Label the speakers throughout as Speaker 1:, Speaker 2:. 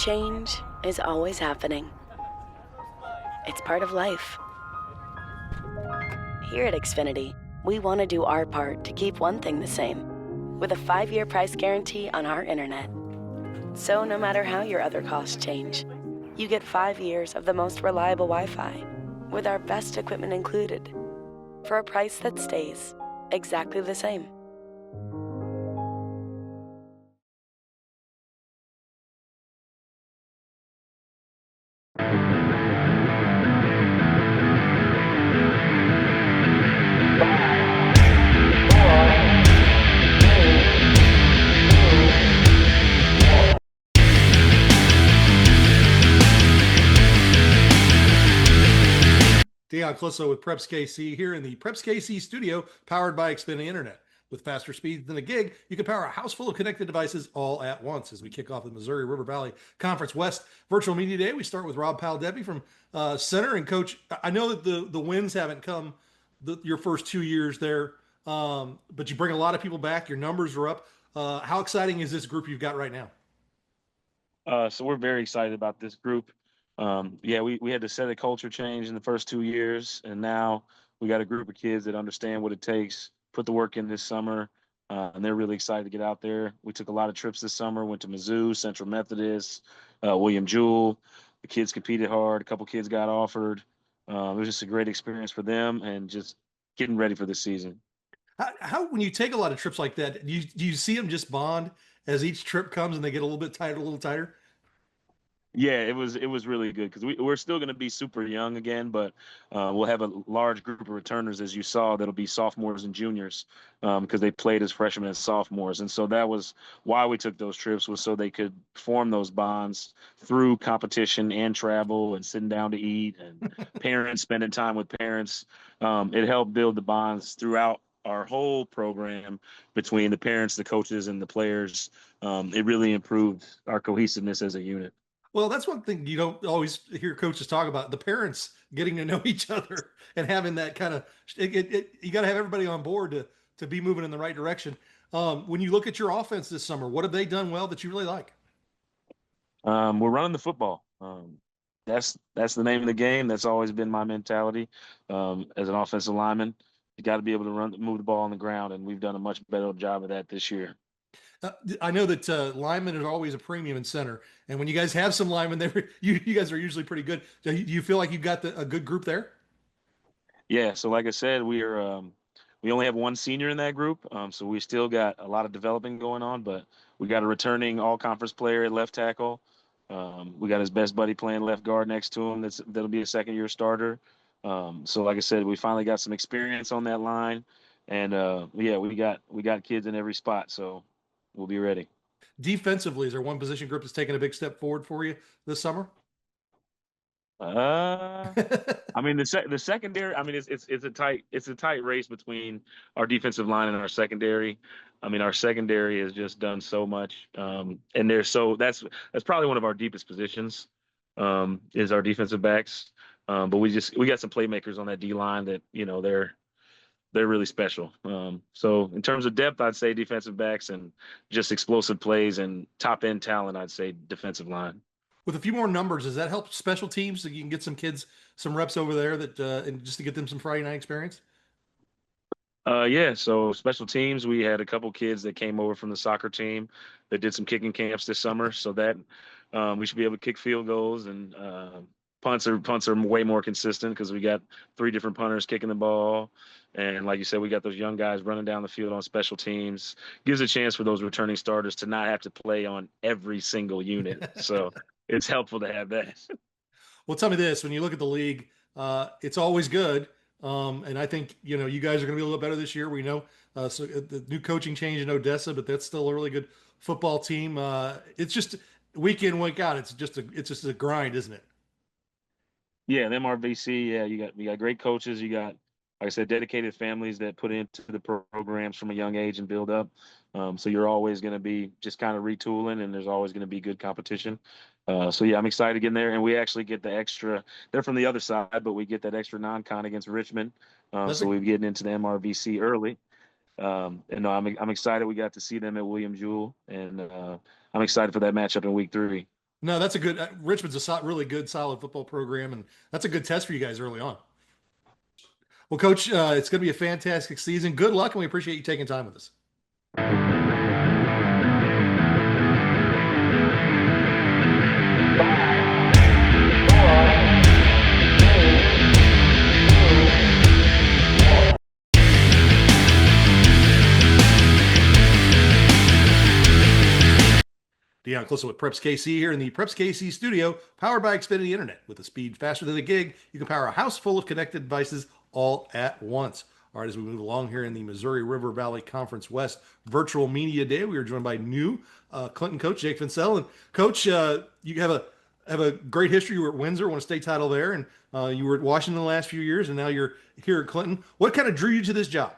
Speaker 1: Change is always happening. It's part of life. Here at Xfinity, we want to do our part to keep one thing the same, with a 5-year price guarantee on our internet. So no matter how your other costs change, you get 5 years of the most reliable Wi-Fi, with our best equipment included, for a price that stays exactly the same.
Speaker 2: Dion Clisso with Preps KC here in the Preps KC studio, powered by Xfinity Internet. With faster speeds than a gig, you can power a house full of connected devices all at once. As we kick off the Missouri River Valley Conference West Virtual Media Day, we start with Rob Powell-Debbie from Center. And Coach, I know that the wins haven't come your first 2 years there, but you bring a lot of people back. Your numbers are up. How exciting is this group you've got right now?
Speaker 3: So we're very excited about this group. We had to set a culture change in the first 2 years, and now we got a group of kids that understand what it takes, put the work in this summer, and they're really excited to get out there. We took a lot of trips this summer, went to Mizzou, Central Methodist, William Jewell. The kids competed hard. A couple kids got offered. It was just a great experience for them and just getting ready for the season.
Speaker 2: How when you take a lot of trips like that, do you see them just bond as each trip comes and they get a little bit tighter, a little tighter?
Speaker 3: Yeah, it was really good because we're still going to be super young again, but we'll have a large group of returners, as you saw, that'll be sophomores and juniors because they played as freshmen and sophomores, and so that was why we took those trips, was so they could form those bonds through competition and travel and sitting down to eat and parents spending time with parents. It helped build the bonds throughout our whole program between the parents, the coaches, and the players. It really improved our cohesiveness as a unit.
Speaker 2: Well, that's one thing you don't always hear coaches talk about, the parents getting to know each other and having that kind of you got to have everybody on board to be moving in the right direction. When you look at your offense this summer, what have they done well that you really like?
Speaker 3: We're running the football. That's the name of the game. That's always been my mentality as an offensive lineman. You got to be able to move the ball on the ground, and we've done a much better job of that this year.
Speaker 2: I know that linemen is always a premium in center, and when you guys have some linemen, there you guys are usually pretty good. Do you feel like you've got a good group there?
Speaker 3: Yeah. So like I said, we only have one senior in that group, so we still got a lot of developing going on. But we got a returning all conference player at left tackle. We got his best buddy playing left guard next to him. That'll be a second year starter. So like I said, we finally got some experience on that line, and yeah, we got kids in every spot, so we'll be ready.
Speaker 2: Defensively, is there one position group that's taken a big step forward for you this summer?
Speaker 3: Uh, I mean the secondary. I mean it's a tight race between our defensive line and our secondary. I mean our secondary has just done so much, and that's probably one of our deepest positions, is our defensive backs. But we got some playmakers on that D line that they're really special. So in terms of depth, I'd say defensive backs, and just explosive plays and top end talent, I'd say defensive line.
Speaker 2: With a few more numbers, does that help special teams so you can get some kids some reps over there that and just to get them some Friday night experience?
Speaker 3: Yeah, so special teams, we had a couple kids that came over from the soccer team that did some kicking camps this summer, so that we should be able to kick field goals, and punts are way more consistent because we got three different punters kicking the ball, and like you said, we got those young guys running down the field on special teams. Gives a chance for those returning starters to not have to play on every single unit, so it's helpful to have that.
Speaker 2: Well, tell me this: when you look at the league, it's always good, and I think you guys are going to be a little better this year. We know so the new coaching change in Odessa, but that's still a really good football team. It's just week in, week out. It's just a grind, isn't it?
Speaker 3: Yeah, the MRVC. Yeah, you got great coaches. You got, like I said, dedicated families that put into the programs from a young age and build up. So you're always going to be just kind of retooling, and there's always going to be good competition. So yeah, I'm excited to get in there, and we actually get the extra. They're from the other side, but we get that extra non-con against Richmond.
Speaker 2: That's
Speaker 3: So
Speaker 2: a
Speaker 3: we're getting into the MRVC early. And no, I'm excited. We got to see them at William Jewell, and I'm excited for that matchup in week 3.
Speaker 2: No, that's a good. Richmond's a really good, solid football program, and that's a good test for you guys early on. Well, Coach, it's going to be a fantastic season. Good luck, and we appreciate you taking time with us. Deon Closo with Preps KC here in the Preps KC studio, powered by Xfinity Internet. With a speed faster than a gig, you can power a house full of connected devices all at once. All right, as we move along here in the Missouri River Valley Conference West Virtual Media Day, we are joined by new Clinton coach Jake Vincel. And Coach, you have a great history. You were at Windsor, won a state title there, and you were at Washington the last few years, and now you're here at Clinton. What kind of drew you to this job?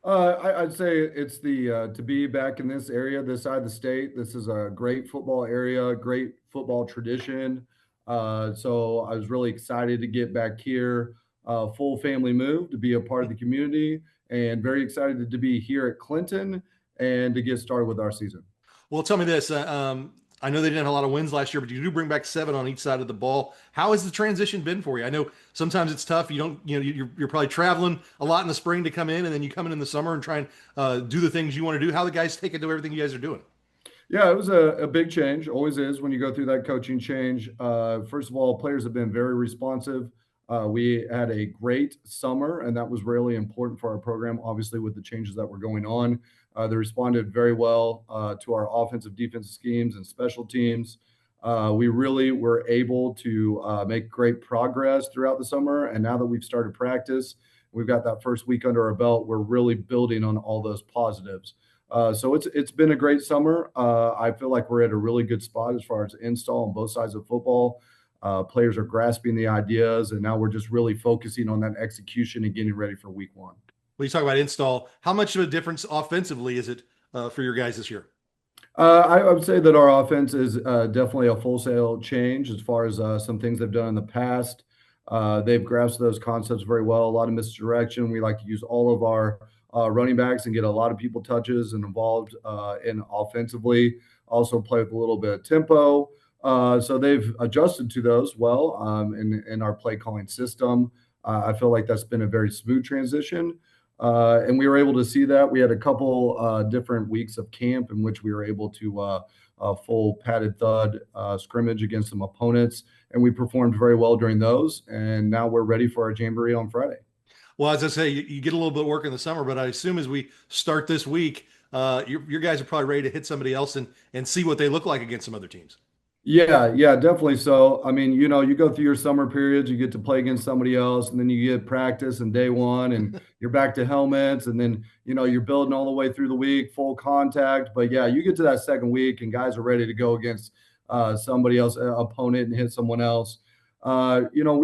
Speaker 4: I'd say it's the to be back in this area, this side of the state. This is a great football area, great football tradition. So I was really excited to get back here. Full family move to be a part of the community, and very excited to be here at Clinton and to get started with our season.
Speaker 2: Well, tell me this. I know they didn't have a lot of wins last year, but you do bring back 7 on each side of the ball. How has the transition been for you? I know sometimes it's tough. You don't, you're probably traveling a lot in the spring to come in, and then you come in the summer and try and do the things you want to do. How the guys take into everything you guys are doing?
Speaker 4: Yeah, it was a big change. Always is when you go through that coaching change. First of all, players have been very responsive. We had a great summer, and that was really important for our program, obviously, with the changes that were going on. They responded very well to our offensive, defensive schemes and special teams. We really were able to make great progress throughout the summer. And now that we've started practice, we've got that first week under our belt, we're really building on all those positives. So it's been a great summer. I feel like we're at a really good spot as far as install on both sides of football. Players are grasping the ideas, and now we're just really focusing on that execution and getting ready for week 1.
Speaker 2: When you talk about install, how much of a difference offensively is it for your guys this year?
Speaker 4: I would say that our offense is definitely a full-scale change as far as some things they've done in the past. They've grasped those concepts very well. A lot of misdirection. We like to use all of our running backs and get a lot of people touches and involved in offensively. Also play with a little bit of tempo. So they've adjusted to those well in our play calling system. I feel like that's been a very smooth transition. And we were able to see that. We had a couple different weeks of camp in which we were able to full padded thud scrimmage against some opponents, and we performed very well during those. And now we're ready for our jamboree on Friday.
Speaker 2: Well, as I say, you get a little bit of work in the summer, but I assume as we start this week, your guys are probably ready to hit somebody else and see what they look like against some other teams.
Speaker 4: Yeah, definitely. So, I mean, you go through your summer periods, you get to play against somebody else, and then you get practice and day 1, and you're back to helmets, and then, you're building all the way through the week, full contact. But yeah, you get to that second week and guys are ready to go against somebody else, opponent, and hit someone else. We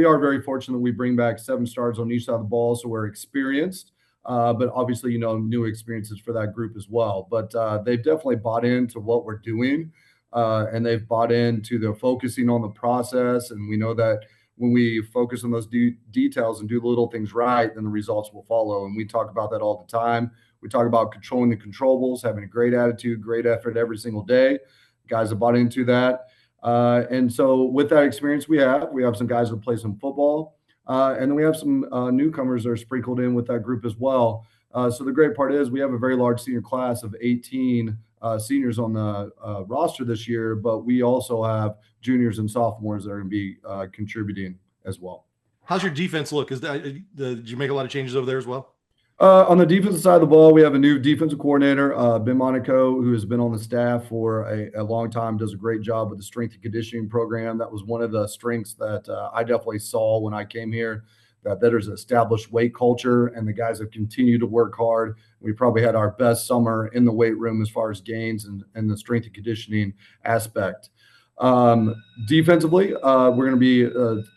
Speaker 4: are very fortunate that we bring back 7 stars on each side of the ball, so we're experienced. But obviously, new experiences for that group as well. But they've definitely bought into what we're doing. And they've bought into the focusing on the process. And we know that when we focus on those details and do the little things right, then the results will follow. And we talk about that all the time. We talk about controlling the controllables, having a great attitude, great effort every single day. Guys have bought into that. And so with that experience we have some guys that play some football. And then we have some newcomers that are sprinkled in with that group as well. So the great part is we have a very large senior class of 18 seniors on the roster this year, but we also have juniors and sophomores that are going to be contributing as well.
Speaker 2: How's your defense look? Did you make a lot of changes over there as well?
Speaker 4: On the defensive side of the ball, we have a new defensive coordinator, Ben Monaco, who has been on the staff for a long time, does a great job with the strength and conditioning program. That was one of the strengths that I definitely saw when I came here, that there's an established weight culture, and the guys have continued to work hard. We probably had our best summer in the weight room as far as gains and the strength and conditioning aspect. Defensively, we're going to be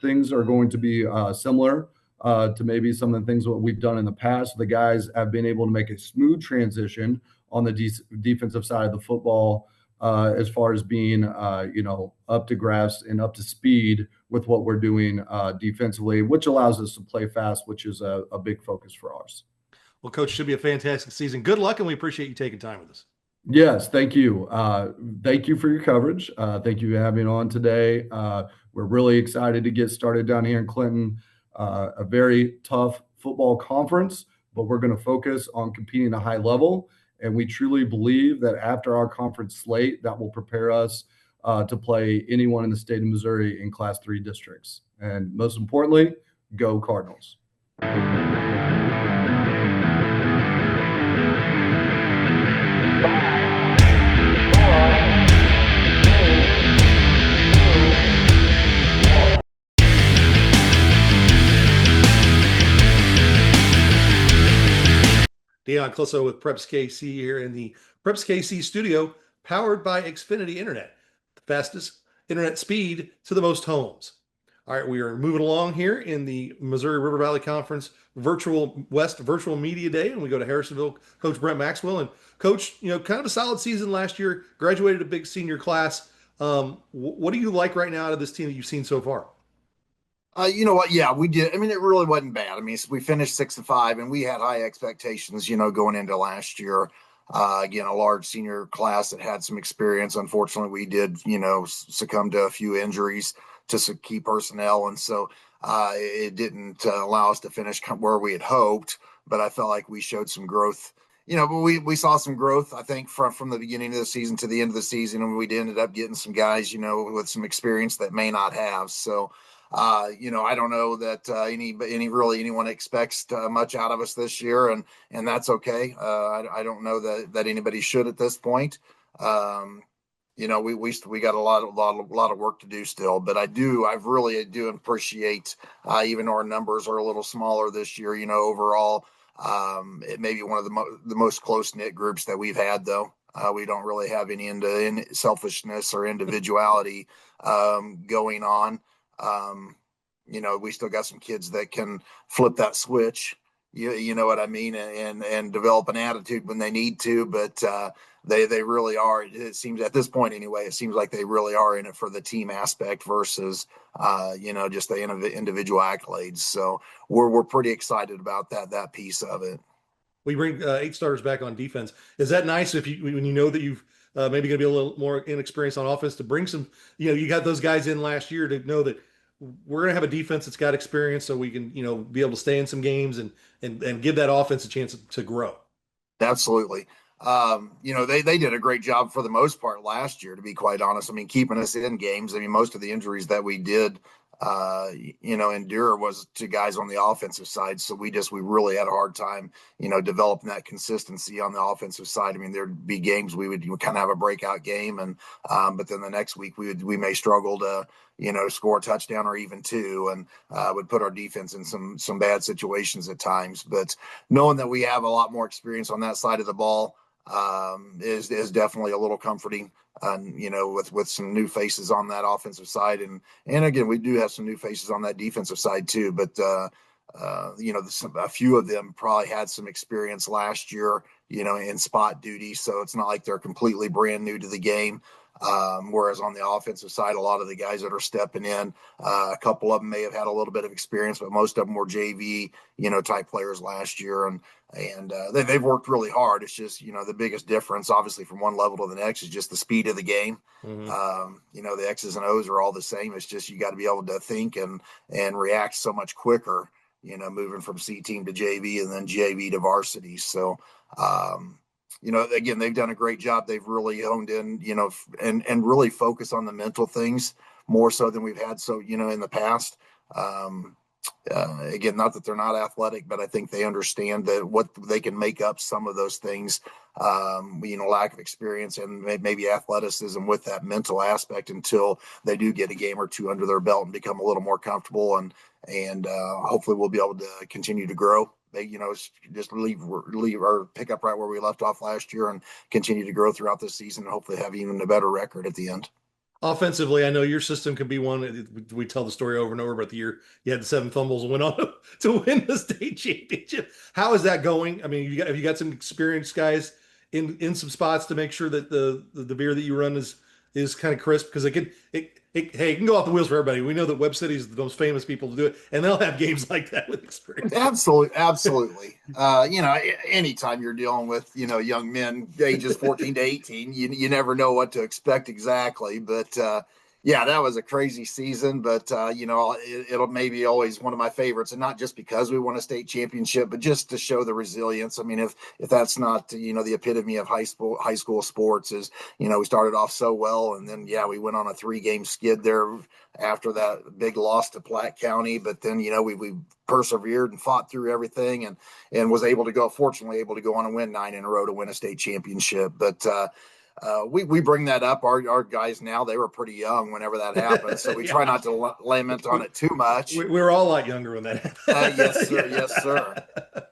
Speaker 4: things are going to be similar to maybe some of the things that we've done in the past. The guys have been able to make a smooth transition on the defensive side of the football as far as being, up to grasp and up to speed with what we're doing defensively, which allows us to play fast, which is a big focus for ours.
Speaker 2: Well, Coach, should be a fantastic season. Good luck, and we appreciate you taking time with us.
Speaker 4: Yes, thank you. Thank you for your coverage. Thank you for having me on today. We're really excited to get started down here in Clinton. A very tough football conference, but we're going to focus on competing at a high level. And we truly believe that after our conference slate, that will prepare us to play anyone in the state of Missouri in Class 3 districts. And most importantly, go Cardinals.
Speaker 2: Deion Clisso with Preps KC here in the Preps KC studio, powered by Xfinity Internet, the fastest internet speed to the most homes. All right, we are moving along here in the Missouri River Valley Conference Virtual West Virtual Media Day, and we go to Harrisonville. Coach Brent Maxwell, and Coach, kind of a solid season last year. Graduated a big senior class. What do you like right now out of this team that you've seen so far?
Speaker 5: You know what? Yeah, we did. I mean, it really wasn't bad. I mean, we finished 6-5, and we had high expectations, going into last year. Again, a large senior class that had some experience. Unfortunately, we did, succumb to a few injuries to some key personnel, and so it didn't allow us to finish where we had hoped. But I felt like we showed some growth. But we saw some growth, I think, from the beginning of the season to the end of the season, and we ended up getting some guys, with some experience that may not have. So. I don't know that anyone expects much out of us this year, and that's okay. I don't know that anybody should at this point. We got a lot of work to do still, but I really do appreciate, even though our numbers are a little smaller this year. Overall, it may be one of the most close knit groups that we've had, though. We don't really have any selfishness or individuality going on. We still got some kids that can flip that switch, you know what I mean, and develop an attitude when they need to, but they really are. It seems at this point anyway, it seems like they really are in it for the team aspect versus just the individual accolades. So we're pretty excited about that piece of it.
Speaker 2: We bring 8 starters back on defense. Is that nice when you know that you've maybe going to be a little more inexperienced on offense, to bring some, you got those guys in last year, to know that we're going to have a defense that's got experience, so we can, be able to stay in some games and give that offense a chance to grow.
Speaker 5: Absolutely. They did a great job for the most part last year, to be quite honest. I mean, keeping us in games. I mean, most of the injuries that we did, endure was to guys on the offensive side. So we really had a hard time, developing that consistency on the offensive side. I mean, there'd be games we would kind of have a breakout game, and but then the next week we may struggle to, score a touchdown or even two, and would put our defense in some bad situations at times. But knowing that we have a lot more experience on that side of the ball is definitely a little comforting. With some new faces on that offensive side, and again, we do have some new faces on that defensive side too. But a few of them probably had some experience last year, in spot duty, so it's not like they're completely brand new to the game. Whereas on the offensive side, a lot of the guys that are stepping in, a couple of them may have had a little bit of experience, but most of them were JV, type players last year, and they've worked really hard. It's just, the biggest difference, obviously, from one level to the next, is just the speed of the game. Mm-hmm. The X's and O's are all the same. It's just you got to be able to think and react so much quicker, moving from C team to JV and then JV to varsity. So, again, they've done a great job. They've really honed in, and really focused on the mental things more so than we've had. So, in the past, again, not that they're not athletic, but I think they understand that what they can make up some of those things, lack of experience and maybe athleticism with that mental aspect, until they do get a game or two under their belt and become a little more comfortable, and hopefully we'll be able to continue to grow. They, just leave or pick up right where we left off last year and continue to grow throughout this season, and hopefully have even a better record at the end.
Speaker 2: Offensively, I know your system can be one. We tell the story over and over about the year you had the 7 fumbles and went on to win the state championship. How is that going? I mean, have you got some experienced guys in some spots to make sure that the beer that you run is kind of crisp? Because Hey, it can go off the wheels for everybody. We know that Webb City is the most famous people to do it, and they'll have games like that with experience.
Speaker 5: Absolutely, absolutely. Anytime you're dealing with young men ages 14 to 18, you never know what to expect exactly. But yeah, that was a crazy season. But it'll maybe always one of my favorites, and not just because we won a state championship, but just to show the resilience. I mean, if that's not the epitome of high school sports, is we started off so well, and then we went on a 3-game skid there after that big loss to Platte County. But then we persevered and fought through everything, and was fortunately able to go on and win 9 in a row to win a state championship. But we bring that up. Our guys now, they were pretty young whenever that happened, so we try not to lament on it too much.
Speaker 2: We were all a lot younger when that happened.
Speaker 5: Yes, sir. Yes, sir.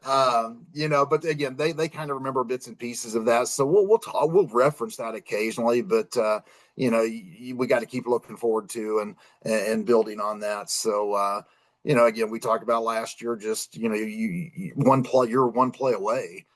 Speaker 5: But again, they kind of remember bits and pieces of that, so we'll reference that occasionally. But we got to keep looking forward to and building on that. So again, we talked about last year. Just you're one play away.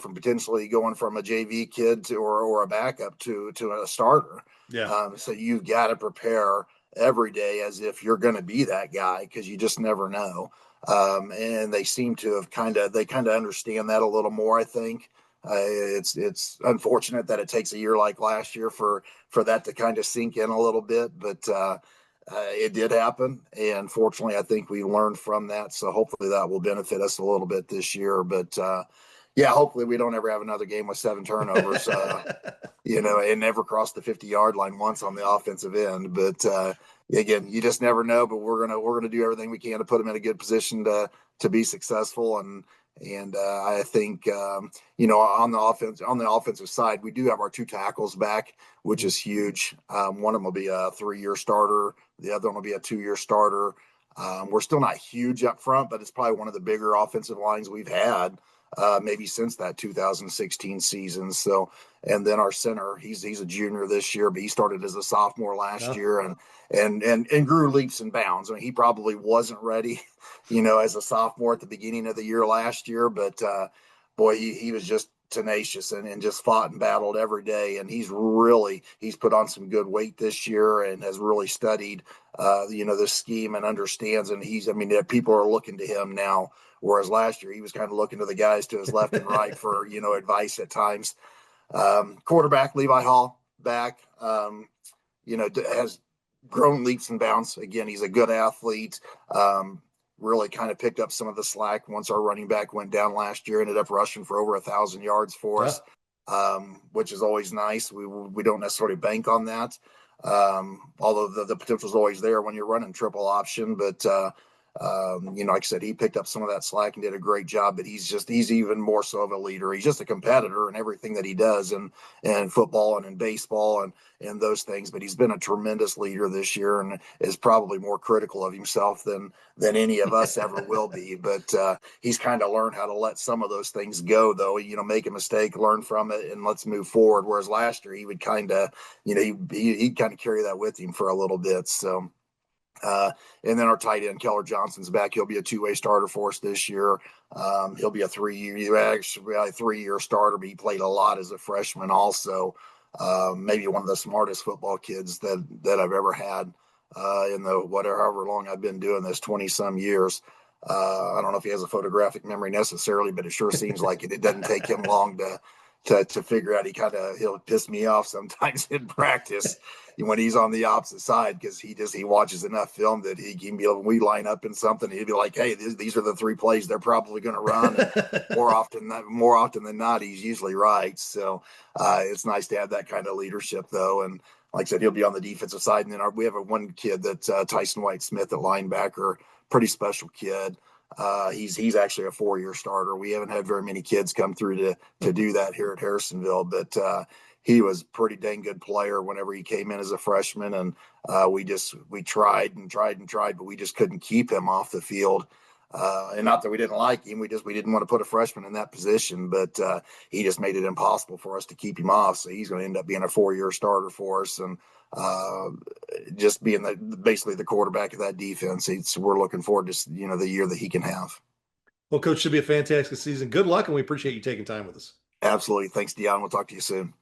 Speaker 5: From potentially going from a JV kid or a backup to a starter.
Speaker 2: Yeah.
Speaker 5: So you've got to prepare every day as if you're going to be that guy, because you just never know. And they seem to have kind of understand that a little more, I think. It's unfortunate that it takes a year like last year for that to kind of sink in a little bit, but it did happen, and fortunately I think we learned from that, so hopefully that will benefit us a little bit this year. But hopefully we don't ever have another game with 7 turnovers, and never cross the 50-yard line once on the offensive end. But again, you just never know. But we're gonna do everything we can to put them in a good position to be successful. And I think on the offensive side, we do have our 2 tackles back, which is huge. One of them will be a 3-year starter. The other one will be a 2-year starter. We're still not huge up front, but it's probably one of the bigger offensive lines we've had maybe since that 2016 season. So, and then our center, he's a junior this year, but he started as a sophomore last year and grew leaps and bounds. I mean, he probably wasn't ready, as a sophomore at the beginning of the year last year, but boy, he was just tenacious and just fought and battled every day. And he's put on some good weight this year and has really studied, the scheme and understands. And people are looking to him now, whereas last year he was kind of looking to the guys to his left and right for, advice at times. Quarterback Levi Hall back, has grown leaps and bounds. Again, he's a good athlete. Really kind of picked up some of the slack once our running back went down last year, ended up rushing for over 1,000 yards for us, which is always nice. We don't necessarily bank on that. Although the potential is always there when you're running triple option, but like I said, he picked up some of that slack and did a great job, but he's even more so of a leader. He's just a competitor in everything that he does in football and in baseball and those things, but he's been a tremendous leader this year and is probably more critical of himself than any of us ever will be. But he's kind of learned how to let some of those things go, though. Make a mistake, learn from it, and let's move forward. Whereas last year he would kind of, he'd kind of carry that with him for a little bit. So and then our tight end Keller Johnson's back. He'll be a 2-way starter for us this year. He'll be a 3-year starter, but he played a lot as a freshman also. Maybe one of the smartest football kids that I've ever had in the however long I've been doing this, 20 some years. I don't know if he has a photographic memory necessarily, but it sure seems like it. It doesn't take him long to figure out. He'll piss me off sometimes in practice when he's on the opposite side, because he watches enough film that he can be able, when we line up in something, he'd be like, hey, these are the 3 plays they're probably going to run. And more often than not, he's usually right. So it's nice to have that kind of leadership, though. And like I said, he'll be on the defensive side. And then we have one kid that's Tyson White Smith at linebacker, pretty special kid. He's actually a 4-year starter. We haven't had very many kids come through to do that here at Harrisonville, but he was a pretty dang good player whenever he came in as a freshman. And we tried, but we just couldn't keep him off the field. And not that we didn't like him, we didn't want to put a freshman in that position, but he just made it impossible for us to keep him off. So he's going to end up being a 4-year starter for us, and just being basically the quarterback of that defense. We're looking forward to the year that he can have.
Speaker 2: Well, Coach, should be a fantastic season. Good luck, and we appreciate you taking time with us.
Speaker 5: Absolutely. Thanks, Dion. We'll talk to you soon.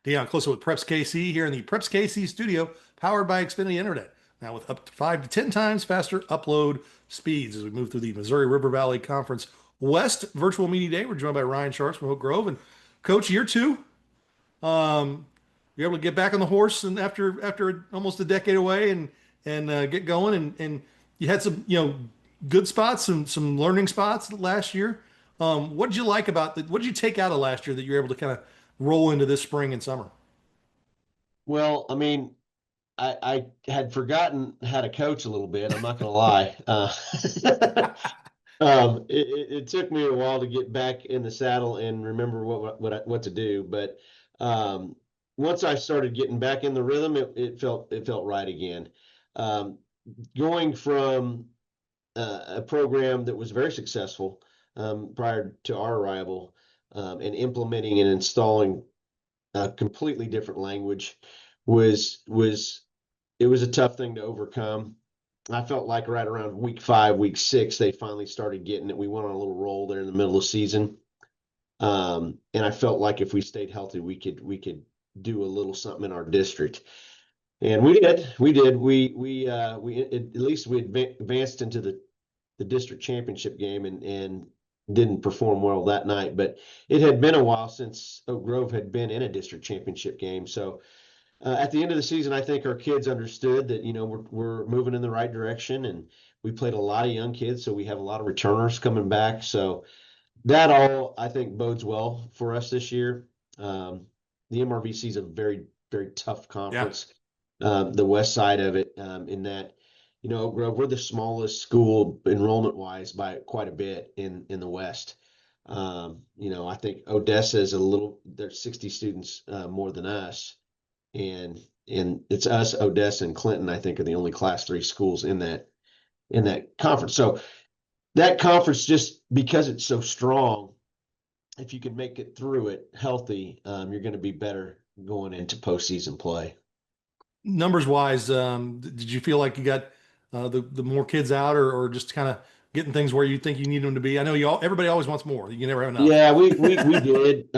Speaker 2: Dion Closo with Preps KC here in the Preps KC studio, powered by Xfinity Internet. Now with up to 5 to 10 times faster upload speeds as we move through the Missouri River Valley Conference West Virtual Media Day. We're joined by Ryan Sharps from Oak Grove. And Coach, year two, you're able to get back on the horse and after almost a decade away and get going. And you had some, good spots, some learning spots last year. What did you like about what did you take out of last year that you were able to kind of roll into this spring and summer?
Speaker 6: Well, I mean, I had forgotten how to coach a little bit. I'm not going to lie. It took me a while to get back in the saddle and remember what to do. But once I started getting back in the rhythm, it felt right again. Going from a program that was very successful prior to our arrival, and implementing and installing a completely different language was it was a tough thing to overcome. I felt like right around week 5, week 6, they finally started getting it. We went on a little roll there in the middle of the season. And I felt like if we stayed healthy, we could do a little something in our district. And we did. At least we advanced into the district championship game and didn't perform well that night. But it had been a while since Oak Grove had been in a district championship game. So at the end of the season, I think our kids understood that, we're moving in the right direction, and we played a lot of young kids. So we have a lot of returners coming back. So that all, I think, bodes well for us this year. The MRVC is a very, very tough conference. Yeah. The west side of it, in that, Oak Grove, we're the smallest school enrollment wise by quite a bit in the West. I think Odessa is there's 60 students more than us. And it's us, Odessa, and Clinton, I think, are the only Class 3 schools in that conference. So that conference, just because it's so strong, if you can make it through it healthy, you're going to be better going into postseason play.
Speaker 2: Numbers wise, did you feel like you got the more kids out, or just kind of getting things where you think you need them to be? I know everybody always wants more. You can never have enough.
Speaker 6: Yeah, we did.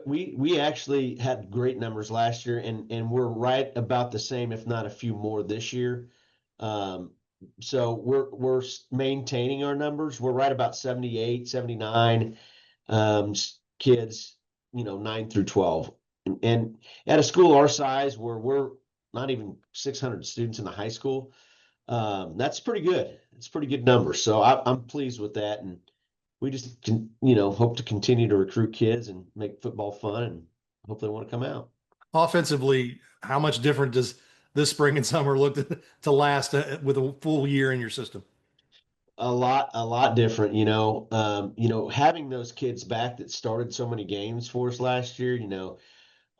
Speaker 6: We actually had great numbers last year, and we're right about the same, if not a few more this year. So we're maintaining our numbers. We're right about 78, 79 kids, 9 through 12. And at a school our size, where we're not even 600 students in the high school, that's pretty good. It's a pretty good number. So I'm pleased with that. And we just hope to continue to recruit kids and make football fun, and hope they want to come out.
Speaker 2: Offensively, how much different does this spring and summer look to last with a full year in your system?
Speaker 6: A lot different, having those kids back that started so many games for us last year.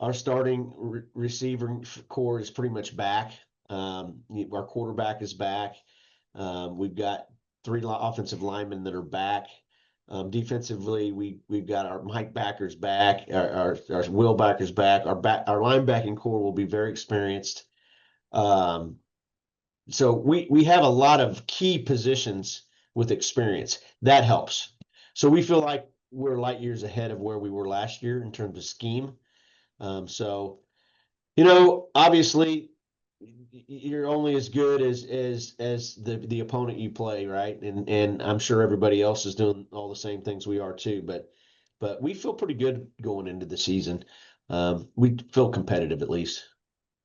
Speaker 6: Our starting receiver core is pretty much back. Our quarterback is back. We've got 3 offensive linemen that are back. Defensively, we've got our Mike backers back, our Will backers back. Our linebacking core will be very experienced. So we have a lot of key positions with experience. That helps. So we feel like we're light years ahead of where we were last year in terms of scheme. So, obviously, you're only as good as the opponent you play, right? And I'm sure everybody else is doing all the same things we are too. But we feel pretty good going into the season. We feel competitive, at least.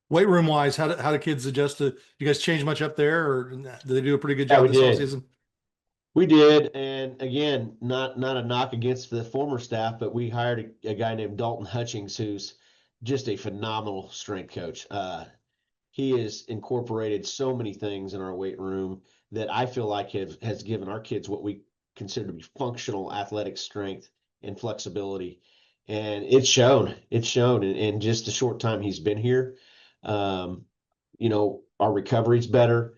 Speaker 2: Weight room wise, how do kids adjust to? You guys change much up there, or do they do a pretty good job this offseason?
Speaker 6: We did, and again, not a knock against the former staff, but we hired a guy named Dalton Hutchings, who's just a phenomenal strength coach. He has incorporated so many things in our weight room that I feel like has given our kids what we consider to be functional athletic strength and flexibility, and it's shown in just a short time he's been here. Our recovery's better.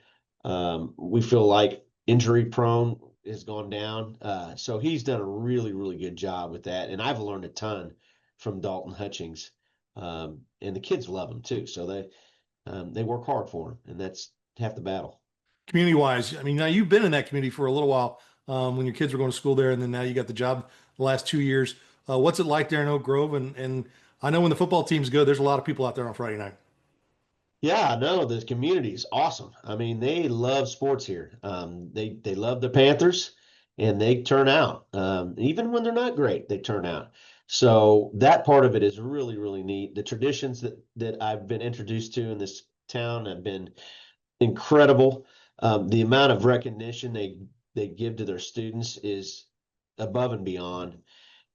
Speaker 6: We feel like injury prone has gone down. So he's done a really, really good job with that. And I've learned a ton from Dalton Hutchings. And the kids love him too. So they work hard for him, and that's half the battle.
Speaker 2: Community wise, I mean, now you've been in that community for a little while, when your kids were going to school there, and then now you got the job the last 2 years. What's it like there in Oak Grove? And I know when the football team's good, there's a lot of people out there on Friday night.
Speaker 6: Yeah, no, the community is awesome. I mean, they love sports here. They love the Panthers, and they turn out. Even when they're not great, they turn out. So that part of it is really, really neat. The traditions that I've been introduced to in this town have been incredible. The amount of recognition they give to their students is above and beyond.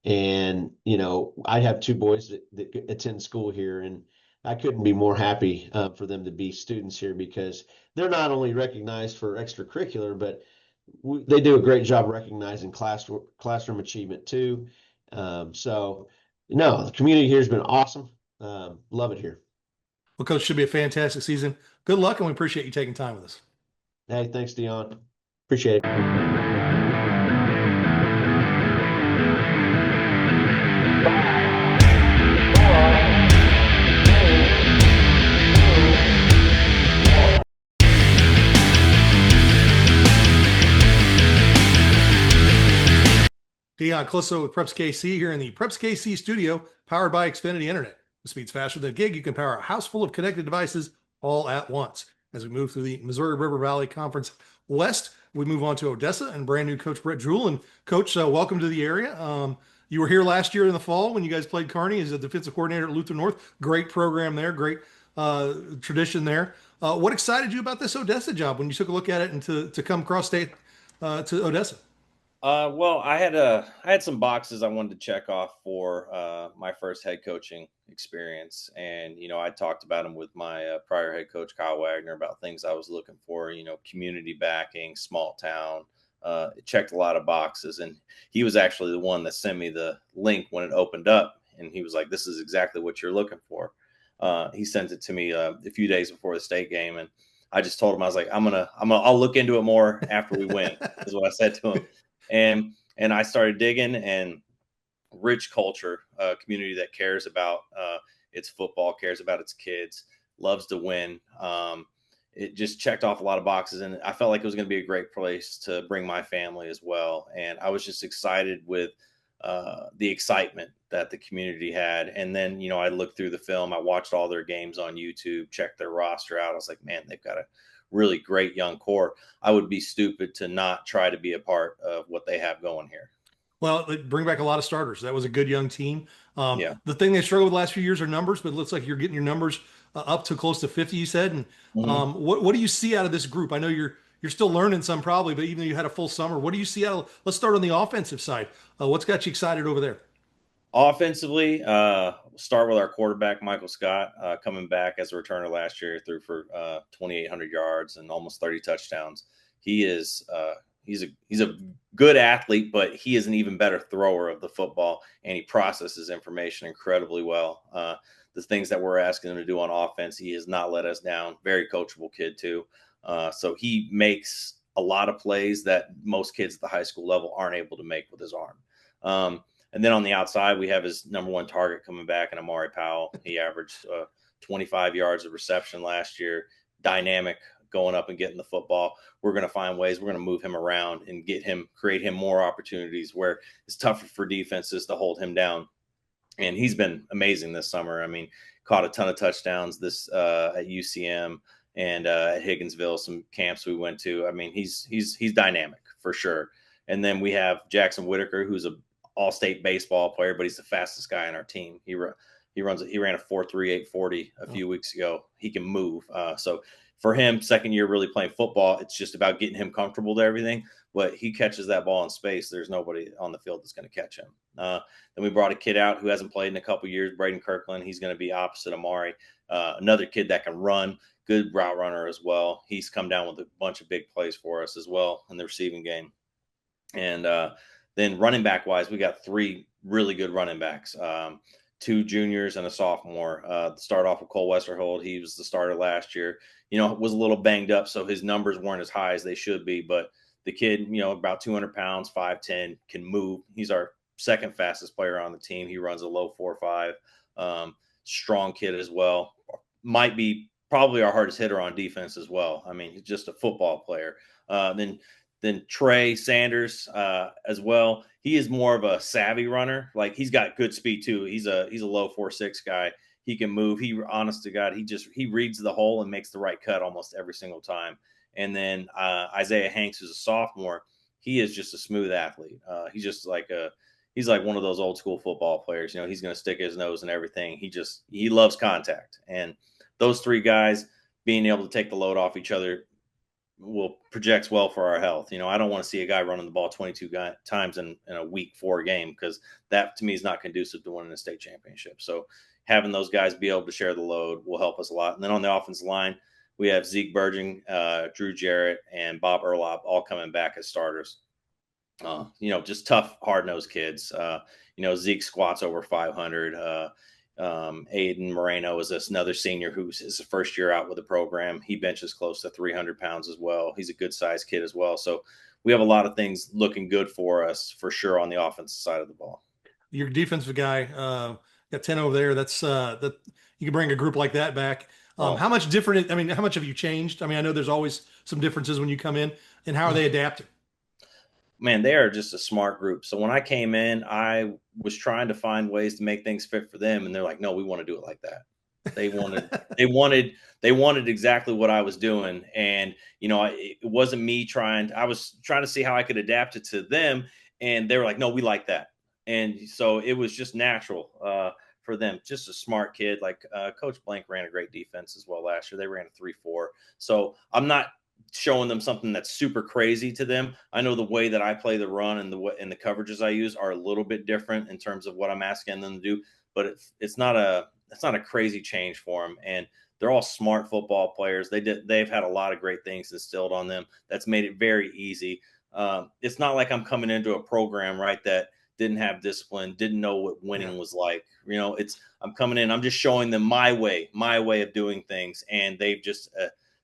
Speaker 6: And, I have two boys that attend school here, and I couldn't be more happy for them to be students here because they're not only recognized for extracurricular, but they do a great job recognizing classroom achievement too. So, no, the community here has been awesome. Love it here.
Speaker 2: Well, Coach, should be a fantastic season. Good luck, and we appreciate you taking time with us.
Speaker 6: Hey, thanks, Dion. Appreciate it.
Speaker 2: Dion Clisso with Preps KC here in the Preps KC studio, powered by Xfinity Internet. The speed's faster than a gig. You can power a house full of connected devices all at once. As we move through the Missouri River Valley Conference West, we move on to Odessa and brand new coach Brett Jewell. And Coach, welcome to the area. You were here last year in the fall when you guys played Kearney as a defensive coordinator at Luther North. Great program there, great tradition there. What excited you about this Odessa job when you took a look at it and to come cross state to Odessa?
Speaker 7: Well, I had some boxes I wanted to check off for my first head coaching experience, and I talked about them with my prior head coach Kyle Wagner about things I was looking for. Community backing, small town. It checked a lot of boxes, and he was actually the one that sent me the link when it opened up, and he was like, "This is exactly what you're looking for." He sent it to me a few days before the state game, and I just told him I was like, I'll look into it more after we win," is what I said to him. And I started digging, and rich culture, community that cares about its football, cares about its kids, loves to win. It just checked off a lot of boxes, and I felt like it was going to be a great place to bring my family as well. And I was just excited with the excitement that the community had. And then, I looked through the film, I watched all their games on YouTube, checked their roster out. I was like, man, they've got a really great young core. I would be stupid to not try to be a part of what they have going here.
Speaker 2: Well, they bring back a lot of starters. That was a good young team.
Speaker 7: Yeah.
Speaker 2: The thing they struggled with the last few years are numbers, but it looks like you're getting your numbers up to close to 50, you said. And what do you see out of this group? I know you're still learning some probably, but even though you had a full summer, what do you see out of, let's start on the offensive side. What's got you excited over there?
Speaker 7: Offensively, start with our quarterback, Michael Scott, coming back as a returner last year, threw for 2,800 yards and almost 30 touchdowns. He is he's a good athlete, but he is an even better thrower of the football, and he processes information incredibly well. The things that we're asking him to do on offense, he has not let us down. Very coachable kid too. So he makes a lot of plays that most kids at the high school level aren't able to make with his arm. And then on the outside, we have his number one target coming back, and Amari Powell. He averaged 25 yards of reception last year. Dynamic, going up and getting the football. We're going to find ways. We're going to move him around and create him more opportunities where it's tougher for defenses to hold him down. And he's been amazing this summer. I mean, caught a ton of touchdowns this at UCM and at Higginsville, some camps we went to. I mean, he's dynamic for sure. And then we have Jackson Whitaker, who's a all-state baseball player, but he's the fastest guy on our team. He ran a 4.38 40 a few weeks ago. He can move. So for him, second year really playing football, it's just about getting him comfortable to everything. But he catches that ball in space. There's nobody on the field that's going to catch him. Then we brought a kid out who hasn't played in a couple of years, Braden Kirkland. He's going to be opposite Amari. Another kid that can run, good route runner as well. He's come down with a bunch of big plays for us as well in the receiving game. And then running back wise, we got three really good running backs, two juniors and a sophomore. Start off with Cole Westerhold. He was the starter last year, was a little banged up. So his numbers weren't as high as they should be, but the kid, about 200 pounds, 5'10", can move. He's our second fastest player on the team. He runs a low 4.5, strong kid as well. Might be probably our hardest hitter on defense as well. I mean, he's just a football player. Then Trey Sanders as well. he is more of a savvy runner. Like he's got good speed too. He's a low 4.6 guy. He can move. He, honest to God, he reads the hole and makes the right cut almost every single time. And then Isaiah Hanks, who's a sophomore, he is just a smooth athlete. He's just like he's like one of those old school football players. He's going to stick his nose in everything. He loves contact. And those three guys being able to take the load off each other projects well for our health. I don't want to see a guy running the ball 22 times in a week 4 game, because that to me is not conducive to winning a state championship. So having those guys be able to share the load will help us a lot. And then on the offensive line, we have Zeke Berging, Drew Jarrett, and Bob Erlop all coming back as starters. Just tough, hard-nosed kids. Zeke squats over 500. Aiden Moreno is another senior who's his first year out with the program. He benches close to 300 pounds as well. He's a good sized kid as well. So we have a lot of things looking good for us for sure on the offensive side of the ball.
Speaker 2: Your defensive guy, got 10 over there. That's that you can bring a group like that back. How much different? I mean, how much have you changed? I mean, I know there's always some differences when you come in, and how are they adapting?
Speaker 7: Man, they are just a smart group. So when I came in, I was trying to find ways to make things fit for them, and they're like, "No, we want to do it like that." They wanted exactly what I was doing, and it wasn't me trying. I was trying to see how I could adapt it to them, and they were like, "No, we like that." And so it was just natural for them. Just a smart kid. Like Coach Blank ran a great defense as well last year. They ran a 3-4. So I'm not showing them something that's super crazy to them. I know the way that I play the run and the coverages I use are a little bit different in terms of what I'm asking them to do, but it's not a crazy change for them. And they're all smart football players. They've had a lot of great things instilled on them. That's made it very easy. It's not like I'm coming into a program, right, that didn't have discipline, didn't know what winning was like. I'm coming in, I'm just showing them my way of doing things, and they've just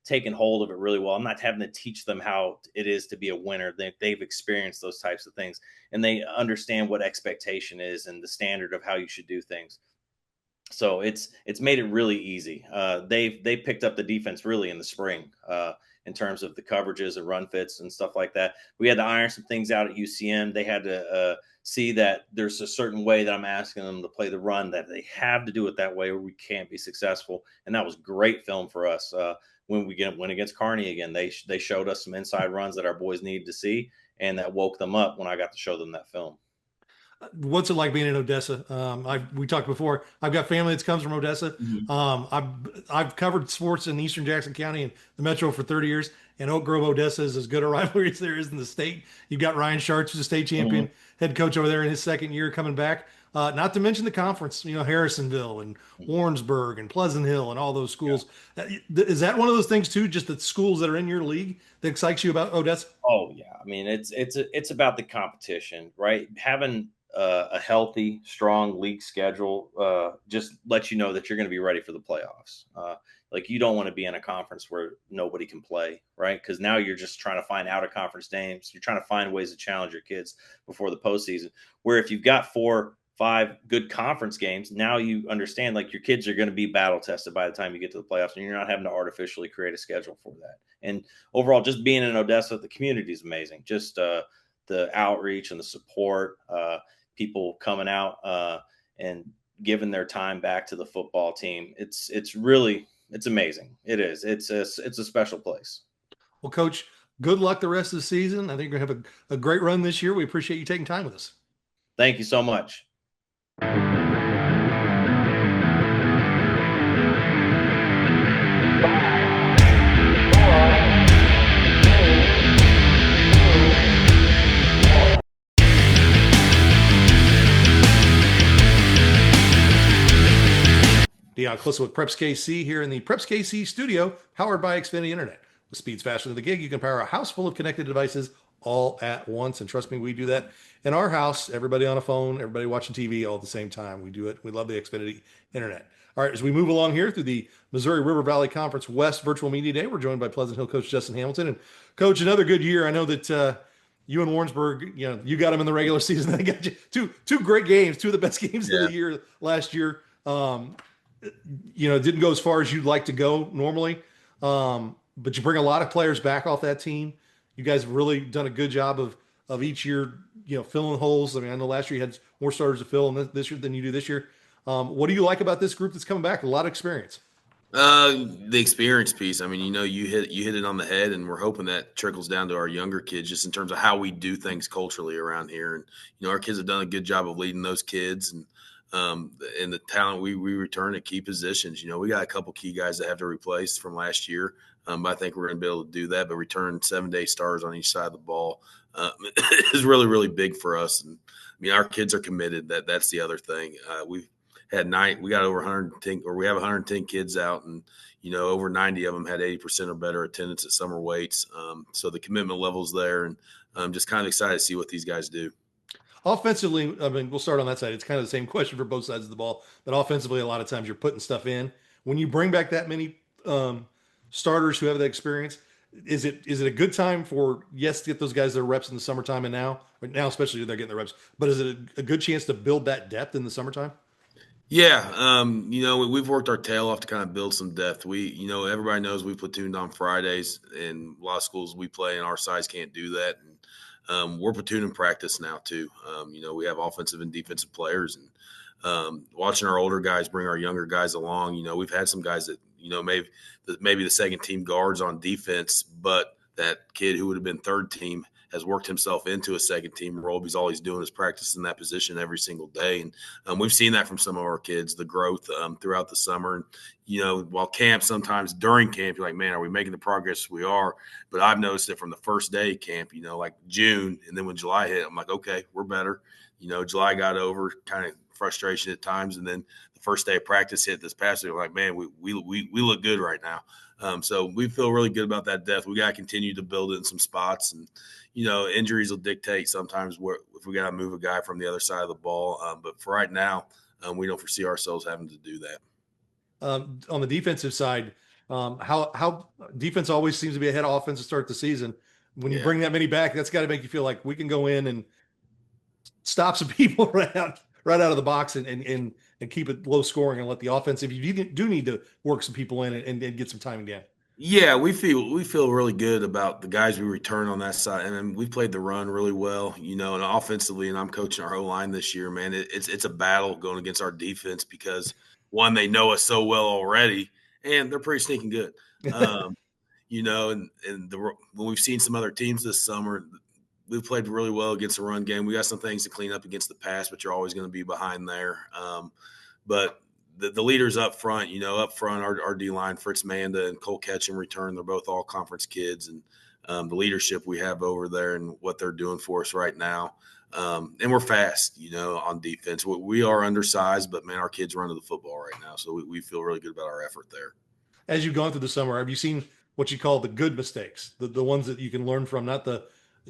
Speaker 7: taken hold of it really well. I'm not having to teach them how it is to be a winner. They've experienced those types of things, and they understand what expectation is and the standard of how you should do things. So it's made it really easy. They picked up the defense really in the spring in terms of the coverages and run fits and stuff like that. We had to iron some things out at UCM. They had to see that there's a certain way that I'm asking them to play the run, that they have to do it that way or we can't be successful. And that was great film for us. When we went against Kearney again, they showed us some inside runs that our boys needed to see, and that woke them up when I got to show them that film.
Speaker 2: What's it like being in Odessa? We talked before. I've got family that comes from Odessa.
Speaker 7: Mm-hmm.
Speaker 2: I've covered sports in Eastern Jackson County and the Metro for 30 years, and Oak Grove, Odessa is as good a rivalry as there is in the state. You've got Ryan Sharts, who's a state champion, head coach over there in his second year coming back. Not to mention the conference, Harrisonville and Warrensburg and Pleasant Hill and all those schools. Yeah. Is that one of those things too, just the schools that are in your league that excites you about Odessa?
Speaker 7: Oh yeah. I mean, it's about the competition, right? Having a healthy, strong league schedule just lets you know that you're going to be ready for the playoffs. Like you don't want to be in a conference where nobody can play, right? Because now you're just trying to find out of conference games. You're trying to find ways to challenge your kids before the postseason. Where if you've got 4-5 good conference games, now you understand like your kids are going to be battle tested by the time you get to the playoffs, and you're not having to artificially create a schedule for that. And overall, just being in Odessa, the community is amazing. Just the outreach and the support, people coming out and giving their time back to the football team. It's amazing. It is. It's a special place.
Speaker 2: Well, Coach, good luck the rest of the season. I think you're going to have a great run this year. We appreciate you taking time with us.
Speaker 7: Thank you so much.
Speaker 2: Dion Clissa with Preps KC here in the Preps KC studio, powered by Xfinity Internet. With speeds faster than the gig, you can power a house full of connected devices all at once. And trust me, we do that in our house. Everybody on a phone, everybody watching TV all at the same time. We do it. We love the Xfinity Internet. All right, as we move along here through the Missouri River Valley Conference West Virtual Media Day, we're joined by Pleasant Hill coach Justin Hamilton. And Coach, another good year. I know that you and Warrensburg, you got them in the regular season. They got you two great games, two of the best games of the year last year. It didn't go as far as you'd like to go normally, but you bring a lot of players back off that team. You guys have really done a good job of of each year, filling holes? I mean, I know last year you had more starters to fill this year than you do this year. What do you like about this group that's coming back? A lot of experience.
Speaker 8: The experience piece. I mean, you hit it on the head, and we're hoping that trickles down to our younger kids, just in terms of how we do things culturally around here. And our kids have done a good job of leading those kids, and the talent we return at key positions. We got a couple key guys that have to replace from last year, but I think we're going to be able to do that. But return 7-day stars on each side of the ball is really, really big for us. And I mean, our kids are committed. That's the other thing. We got over 110, or we have 110 kids out, and over 90 of them had 80% or better attendance at summer weights. So the commitment level's there, and I'm just kind of excited to see what these guys do.
Speaker 2: Offensively, I mean, we'll start on that side. It's kind of the same question for both sides of the ball, but offensively, a lot of times you're putting stuff in. When you bring back that many starters who have that experience, is it a good time to get those guys their reps in the summertime and now especially they're getting their reps, but is it a good chance to build that depth in the summertime?
Speaker 8: Yeah, we've worked our tail off to kind of build some depth. Everybody knows we platooned on Fridays, and a lot of schools we play in our size can't do that. And we're platoon practice now too. We have offensive and defensive players, and watching our older guys bring our younger guys along. We've had some guys that maybe the second team guards on defense, but that kid who would have been third team has worked himself into a second team role because all he's doing is practicing that position every single day. And we've seen that from some of our kids, the growth throughout the summer. And, while during camp, you're like, man, are we making the progress we are? But I've noticed it from the first day of camp, like June. And then when July hit, I'm like, okay, we're better. July got over kind of frustration at times. And then the first day of practice hit this past week, I'm like, man, we look good right now. So we feel really good about that depth. We got to continue to build in some spots, and injuries will dictate sometimes if we got to move a guy from the other side of the ball. But for right now, we don't foresee ourselves having to do that.
Speaker 2: On the defensive side, how defense always seems to be ahead of offense to start the season. When you bring that many back, that's got to make you feel like we can go in and stop some people right out of the box and keep it low scoring and let the offense, if you do need to work some people in and get some timing down.
Speaker 8: Yeah, we feel really good about the guys we return on that side, and then we played the run really well, and offensively. And I'm coaching our O-line this year, man. It's a battle going against our defense because one, they know us so well already, and they're pretty sneaking good. And when we've seen some other teams this summer, we've played really well against the run game. We got some things to clean up against the pass, but you're always going to be behind there. But the leaders up front, our D-line, Fritz Manda and Cole Ketchum return. They're both all conference kids, and the leadership we have over there and what they're doing for us right now. And we're fast, on defense. We are undersized, but, man, our kids run to the football right now. So we feel really good about our effort there. As
Speaker 2: you've gone through the summer, have you seen what you call the good mistakes, the ones that you can learn from, not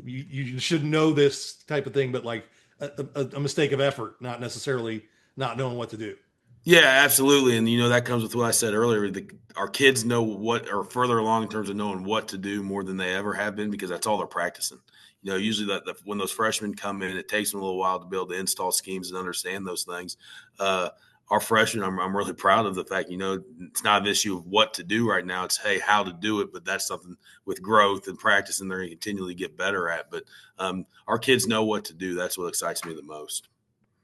Speaker 2: you should know this type of thing, but like a mistake of effort, not necessarily not knowing what to do?
Speaker 8: Yeah, absolutely. And, that comes with what I said earlier. Our kids know what are further along in terms of knowing what to do more than they ever have been because that's all they're practicing. Usually when those freshmen come in, it takes them a little while to be able to install schemes and understand those things. Our freshmen, I'm really proud of the fact, it's not an issue of what to do right now. It's, hey, how to do it. But that's something with growth and practice and they're going to continually get better at. But our kids know what to do. That's what excites me the most.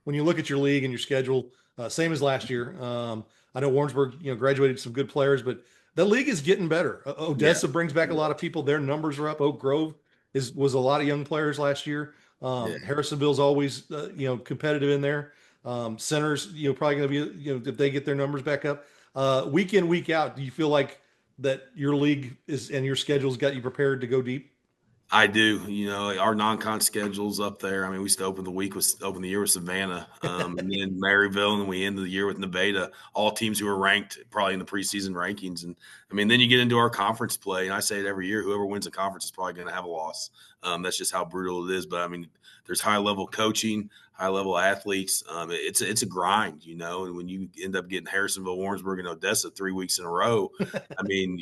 Speaker 2: When you look at your league and your schedule, same as last year. I know Warrensburg, graduated some good players, but the league is getting better. Odessa brings back a lot of people. Their numbers are up. Oak Grove was a lot of young players last year. Harrisonville's always, competitive in there. Centers, probably going to be, if they get their numbers back up, week in, week out. Do you feel like that your league and your schedule's got you prepared to go deep?
Speaker 8: I do. Our non-con schedule's up there. I mean, we used to open the year with Savannah, and then Maryville, and we end the year with Nevada. All teams who are ranked probably in the preseason rankings. And I mean, then you get into our conference play, and I say it every year: whoever wins the conference is probably going to have a loss. That's just how brutal it is. But I mean, there's high-level coaching, high-level athletes. It's a grind, And when you end up getting Harrisonville, Warrensburg, and Odessa 3 weeks in a row, I mean,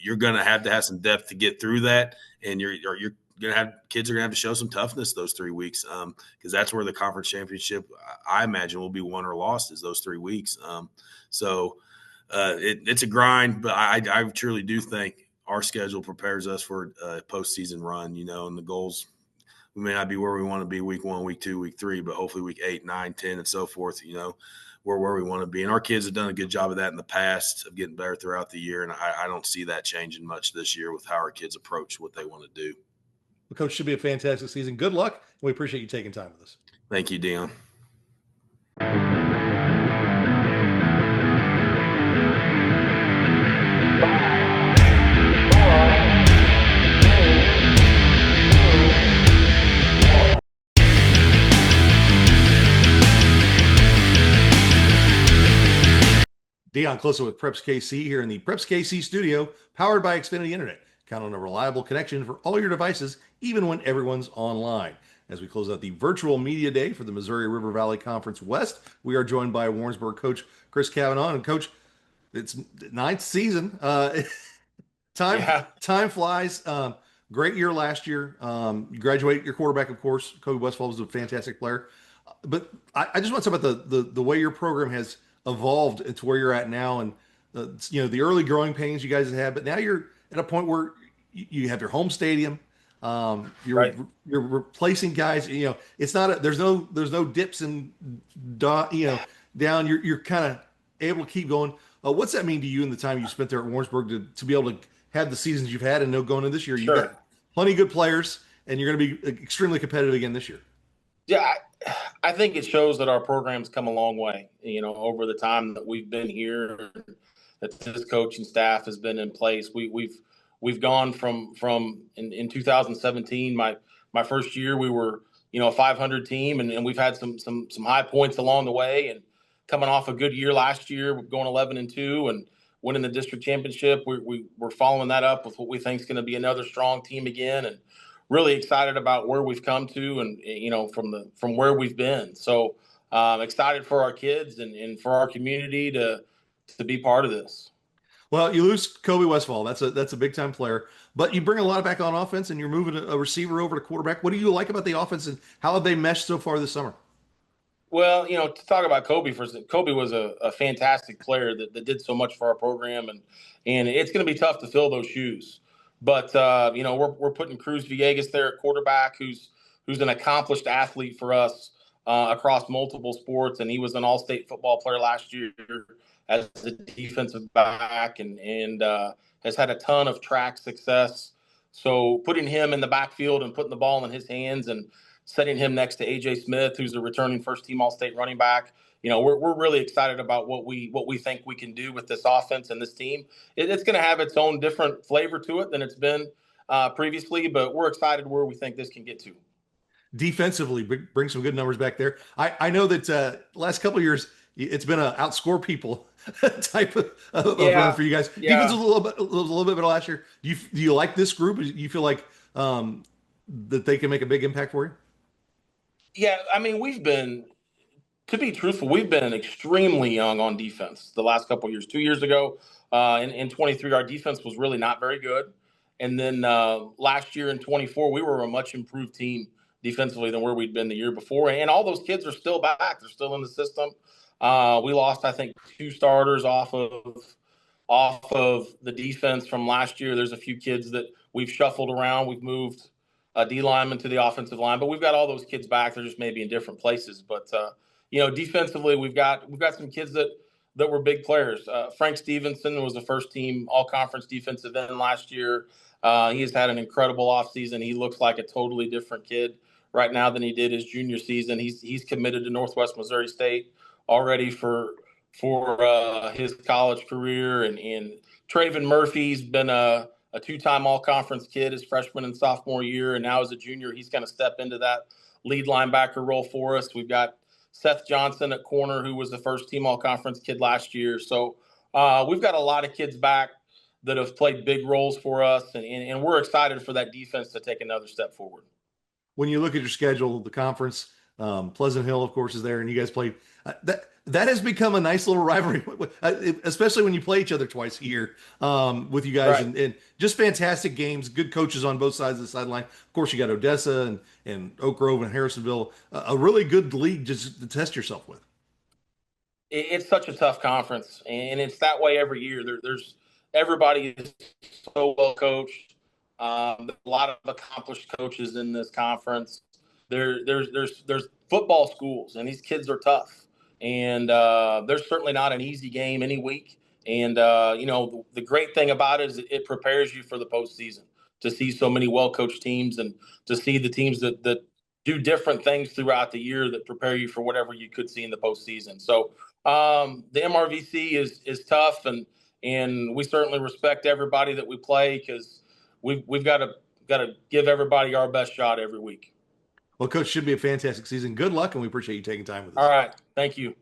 Speaker 8: you're going to have some depth to get through that, and you're going to have kids are going to have to show some toughness those 3 weeks because that's where the conference championship, I imagine, will be won or lost is those 3 weeks. So it's a grind, but I truly do think our schedule prepares us for a postseason run, and the goals we may not be where we want to be week 1, week 2, week 3, but hopefully week 8, 9, 10, and so forth, we're where we want to be. And our kids have done a good job of that in the past, of getting better throughout the year. And I don't see that changing much this year with how our kids approach what they want to do.
Speaker 2: The coach should be a fantastic season. Good luck. We appreciate you taking time with us.
Speaker 8: Thank you, Dion.
Speaker 2: Dion Closo with Preps KC here in the Preps KC studio, powered by Xfinity Internet. Count on a reliable connection for all your devices, even when everyone's online. As we close out the virtual media day for the Missouri River Valley Conference West, we are joined by Warrensburg coach Chris Cavanaugh. And coach, it's 9th season. Time flies. Great year last year. You graduated your quarterback, of course. Kobe Westfall was a fantastic player. But I just want to talk about the way your program has evolved into where you're at now, and the early growing pains you guys have had. But now you're at a point where you have your home stadium. You're replacing guys. It's not there's no dips and down. You're kind of able to keep going. What's that mean to you in the time you spent there at Warrensburg to be able to have the seasons you've had and know going into this year? You've got plenty of good players, and you're going to be extremely competitive again this year.
Speaker 9: Yeah, I think it shows that our program's come a long way, over the time that we've been here, that this coaching staff has been in place. We've gone from in 2017, my first year, we were, a 500 team, and we've had some high points along the way, and coming off a good year last year, going 11-2 and winning the district championship. We're following that up with what we think is going to be another strong team again, and really excited about where we've come to, and from where we've been. So excited for our kids and for our community to be part of this.
Speaker 2: Well, you lose Kobe Westfall. That's a big time player, but you bring a lot back on offense, and you're moving a receiver over to quarterback. What do you like about the offense, and how have they meshed so far this summer?
Speaker 9: Well, to talk about Kobe first, Kobe was a fantastic player that did so much for our program, and it's going to be tough to fill those shoes. But we're putting Cruz Villegas there at quarterback, who's an accomplished athlete for us across multiple sports, and he was an all-state football player last year as a defensive back, and has had a ton of track success. So putting him in the backfield and putting the ball in his hands and setting him next to AJ Smith, who's a returning first-team all-state running back. We're really excited about what we think we can do with this offense and this team. It's going to have its own different flavor to it than it's been previously, but we're excited where we think this can get to.
Speaker 2: Defensively, bring some good numbers back there. I know that last couple of years it's been a outscore people type of run for you guys.
Speaker 9: Yeah.
Speaker 2: Defense was a little bit better last year. Do you like this group? Do you feel like that they can make a big impact for you?
Speaker 9: Yeah, I mean, to be truthful, we've been extremely young on defense the last couple of years. 2 years ago, in 23, our defense was really not very good. And then last year in 24, we were a much improved team defensively than where we'd been the year before. And all those kids are still back. They're still in the system. We lost, I think, 2 starters off of the defense from last year. There's a few kids that we've shuffled around. We've moved a D lineman to the offensive line, but we've got all those kids back. They're just maybe in different places. But defensively, we've got some kids that were big players. Frank Stevenson was a first-team all-conference defensive end last year. He has had an incredible offseason. He looks like a totally different kid right now than he did his junior season. He's committed to Northwest Missouri State already for his college career. And Traven Murphy's been a 2-time all-conference kid his freshman and sophomore year, and now as a junior, he's going to step into that lead linebacker role for us. We've got Seth Johnson at corner, who was the first-team all-conference kid last year. So we've got a lot of kids back that have played big roles for us, and we're excited for that defense to take another step forward.
Speaker 2: When you look at your schedule, the conference, Pleasant Hill, of course, is there, and you guys play that has become a nice little rivalry, especially when you play each other twice a year with you guys,
Speaker 9: Right.
Speaker 2: and just fantastic games, good coaches on both sides of the sideline. Of course, you got Odessa and Oak Grove and Harrisonville, a really good league just to test yourself with.
Speaker 9: It's such a tough conference, and it's that way every year. There's everybody is so well coached. A lot of accomplished coaches in this conference. There's football schools, and these kids are tough. And there's certainly not an easy game any week. And the great thing about it is it prepares you for the postseason, to see so many well-coached teams and to see the teams that do different things throughout the year that prepare you for whatever you could see in the postseason. So the MRVC is tough, and we certainly respect everybody that we play, because we've got to give everybody our best shot every week.
Speaker 2: Well, Coach, should be a fantastic season. Good luck, and we appreciate you taking time with us.
Speaker 9: All right. Thank you.